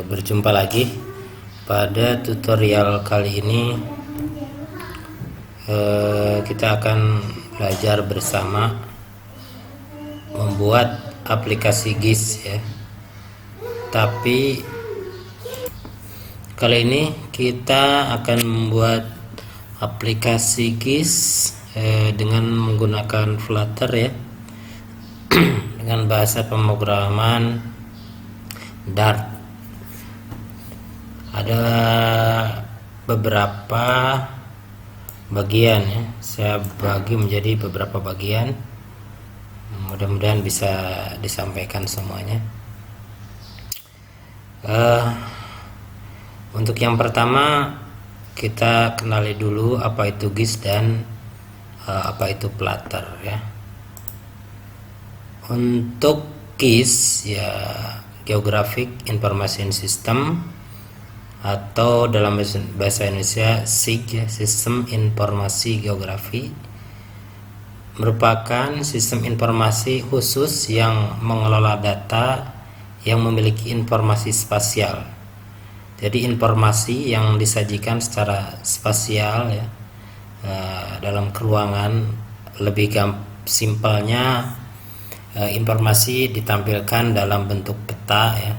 Berjumpa lagi pada tutorial kali ini. Kita akan belajar bersama membuat aplikasi GIS ya. Tapi kali ini kita akan membuat aplikasi GIS dengan menggunakan Flutter ya, dengan bahasa pemrograman Dart. Ada beberapa bagian ya, saya bagi menjadi beberapa bagian. Mudah-mudahan bisa disampaikan semuanya. Untuk yang pertama, kita kenali dulu apa itu GIS dan apa itu Flutter ya. Untuk GIS ya, Geographic Information System, atau dalam bahasa Indonesia SIG ya, Sistem Informasi Geografi, merupakan sistem informasi khusus yang mengelola data yang memiliki informasi spasial. Jadi informasi yang disajikan secara spasial ya, dalam keruangan. Lebih simpelnya, informasi ditampilkan dalam bentuk peta ya.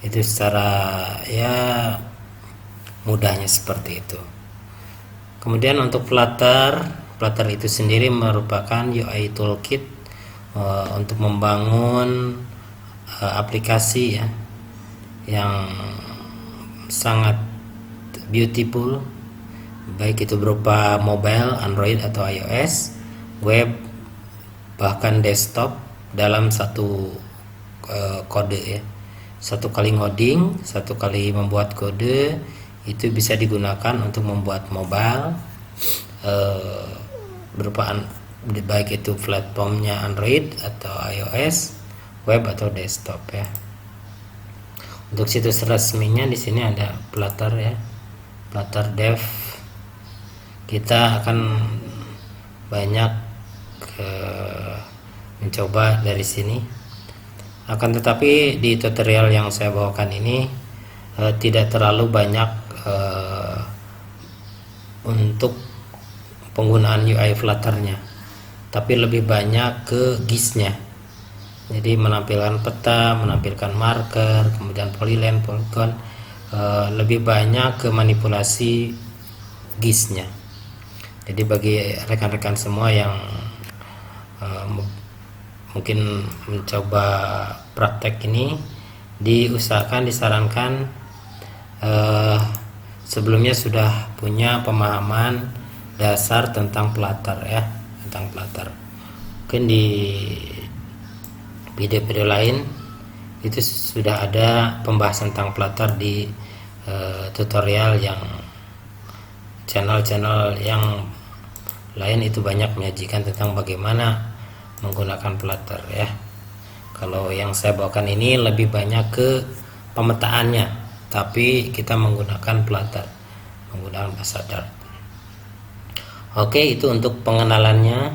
Itu secara ya mudahnya seperti itu. Kemudian untuk Flutter itu sendiri merupakan UI toolkit untuk membangun aplikasi ya, yang sangat beautiful, baik itu berupa mobile, Android atau iOS, web, bahkan desktop, dalam satu kode ya. Satu kali ngoding, satu kali membuat kode, itu bisa digunakan untuk membuat mobile, berupa baik itu platformnya Android atau iOS, web atau desktop ya. Untuk situs resminya di sini ada Flutter ya, Flutter Dev. Kita akan banyak mencoba dari sini. Akan tetapi di tutorial yang saya bawakan ini tidak terlalu banyak untuk penggunaan UI Flutternya, tapi lebih banyak ke GIS-nya. Jadi menampilkan peta, menampilkan marker, kemudian polyline, polygon, lebih banyak ke manipulasi GIS-nya. Jadi bagi rekan-rekan semua yang mungkin mencoba praktek ini, disarankan sebelumnya sudah punya pemahaman dasar tentang Flutter ya, tentang Flutter. Mungkin di video-video lain itu sudah ada pembahasan tentang Flutter di tutorial yang channel-channel yang lain, itu banyak menyajikan tentang bagaimana menggunakan Flutter ya. Kalau yang saya bawakan ini lebih banyak ke pemetaannya, tapi kita menggunakan Flutter, menggunakan bahasa Dart. Oke, itu untuk pengenalannya.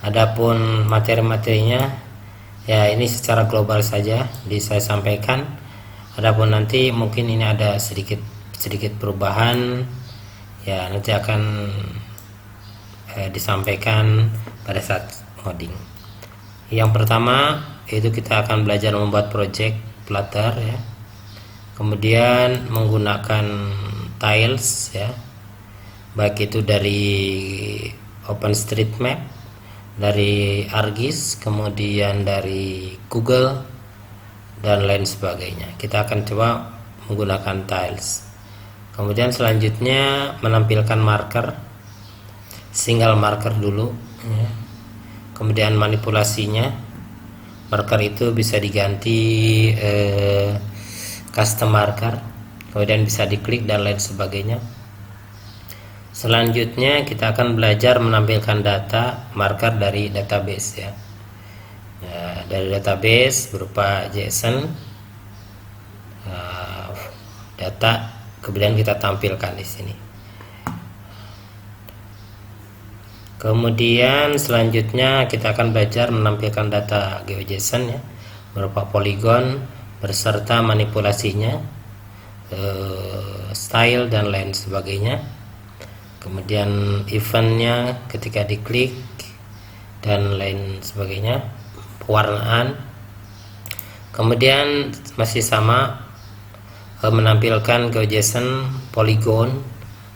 Adapun materi-materinya ya, ini secara global saja saya sampaikan. Adapun nanti mungkin ini ada sedikit perubahan ya, nanti akan disampaikan pada saat coding. Yang pertama itu kita akan belajar membuat project Flutter ya, kemudian menggunakan tiles ya, baik itu dari OpenStreetMap, dari ArcGIS, kemudian dari Google dan lain sebagainya. Kita akan coba menggunakan tiles. Kemudian selanjutnya menampilkan marker, single marker dulu ya. Kemudian manipulasinya, marker itu bisa diganti custom marker, kemudian bisa diklik dan lain sebagainya. Selanjutnya kita akan belajar menampilkan data marker dari database ya. Dari database berupa JSON, data kemudian kita tampilkan di sini. Kemudian selanjutnya kita akan belajar menampilkan data GeoJSON ya, berupa poligon, beserta manipulasinya, style dan lain sebagainya. Kemudian eventnya ketika diklik dan lain sebagainya, pewarnaan. Kemudian masih sama, menampilkan GeoJSON, polygon,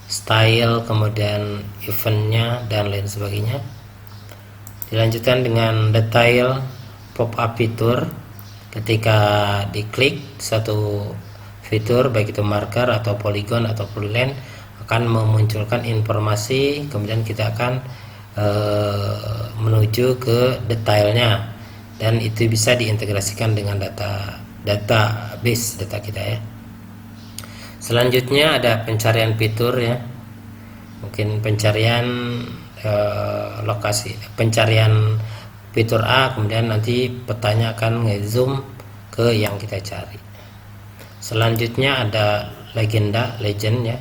style, kemudian eventnya dan lain sebagainya. Dilanjutkan dengan detail pop-up fitur. Ketika diklik satu fitur, baik itu marker atau polygon atau polyline, akan memunculkan informasi. Kemudian kita akan menuju ke detailnya, dan itu bisa diintegrasikan dengan database data kita ya. Selanjutnya ada pencarian fitur ya, mungkin pencarian lokasi, pencarian fitur A, kemudian nanti petanya akan nge-zoom ke yang kita cari. Selanjutnya ada legend ya.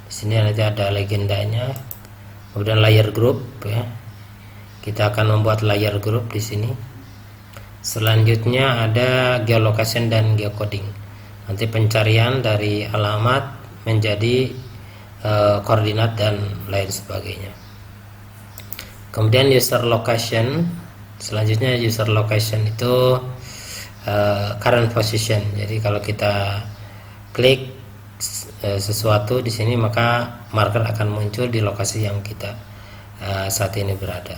Di sini nanti ada legendanya. Kemudian layer group ya. Kita akan membuat layer group di sini. Selanjutnya ada geolocation dan geocoding. Nanti pencarian dari alamat menjadi koordinat dan lain sebagainya. Kemudian user location. Selanjutnya user location itu current position. Jadi kalau kita klik sesuatu di sini, maka marker akan muncul di lokasi yang kita saat ini berada.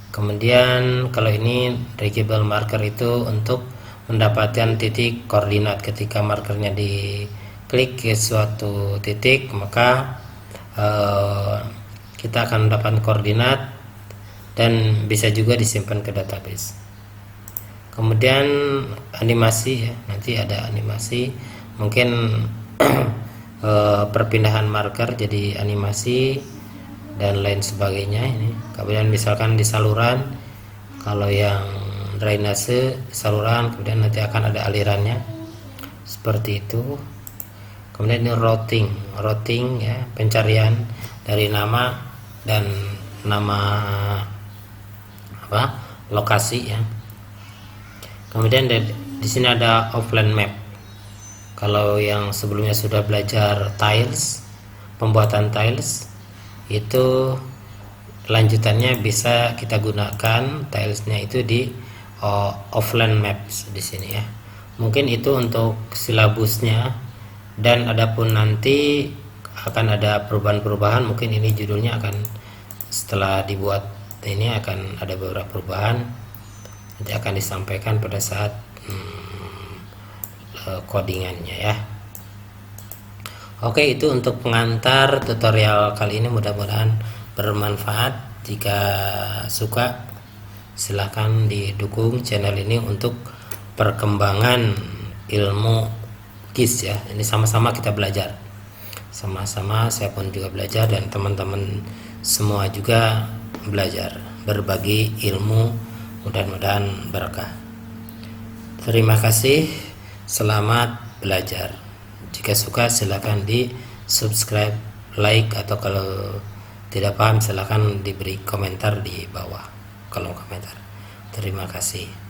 Kemudian kalau ini reachable marker itu untuk mendapatkan titik koordinat. Ketika markernya diklik ke suatu titik, maka kita akan mendapatkan koordinat dan bisa juga disimpan ke database. Kemudian animasi ya, nanti ada animasi, mungkin perpindahan marker jadi animasi dan lain sebagainya ini. Kemudian misalkan di saluran, kalau yang drainase saluran, kemudian nanti akan ada alirannya seperti itu. Kemudian ini routing ya, pencarian dari nama dan nama lokasi ya. Kemudian di sini ada offline map. Kalau yang sebelumnya sudah belajar tiles, pembuatan tiles, itu lanjutannya bisa kita gunakan tilesnya itu di offline maps di sini ya. Mungkin itu untuk silabusnya, dan adapun nanti akan ada perubahan-perubahan. Mungkin ini judulnya akan, setelah dibuat ini akan ada beberapa perubahan, nanti akan disampaikan pada saat codingannya ya. Oke, itu untuk pengantar tutorial kali ini, mudah-mudahan bermanfaat. Jika suka, silahkan didukung channel ini untuk perkembangan ilmu GIS ya. Ini sama-sama kita belajar, sama-sama, saya pun juga belajar dan teman-teman semua juga belajar, berbagi ilmu, mudah-mudahan berkah. Terima kasih, selamat belajar. Jika suka silahkan di subscribe, like, atau kalau tidak paham silahkan diberi komentar di bawah kolom komentar. Terima kasih.